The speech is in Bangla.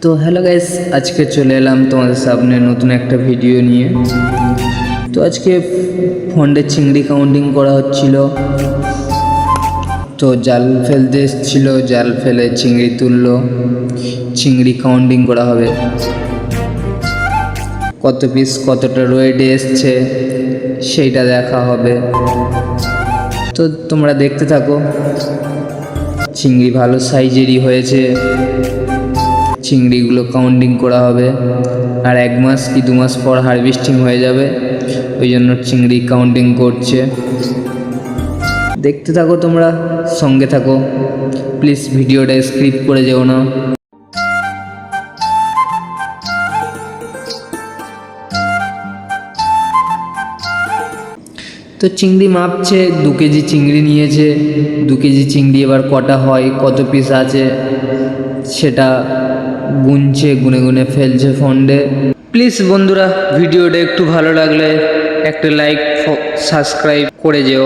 তো হ্যালো গাইস, আজকে চলে এলাম তোমাদের সামনে নতুন একটা ভিডিও নিয়ে। তো আজকে ফন্ডে চিংড়ি কাউন্টিং করা হচ্ছিল। তো জাল ফেলতে এসেছিল, জাল ফেলে চিংড়ি তুললো, চিংড়ি কাউন্টিং করা হবে, কত পিস কতটা ওয়েটে এসছে সেইটা দেখা হবে। তো তোমরা দেখতে থাকো। চিংড়ি ভালো সাইজেরই হয়েছে, চিংড়িগুলো কাউন্টিং করা হবে। আর 1 মাস কি 2 মাস পর হারভেস্টিং হয়ে যাবে, ওই জন্য চিংড়ি কাউন্টিং করছে। দেখতে থাকো, তোমরা সঙ্গে থাকো, প্লিজ ভিডিওটা স্কিপ করে যেও না। তো চিংড়ি মাপছে, 2 কেজি চিংড়ি নিয়েছে। 2 কেজি চিংড়ি এবার কটা হয়, কত পিস আছে সেটা গুনছে, গুনে গুনে ফেলছে ফন্ডে। প্লিজ বন্ধুরা, ভিডিওটা একটু ভালো লাগলে একটা লাইক সাবস্ক্রাইব করে যেও।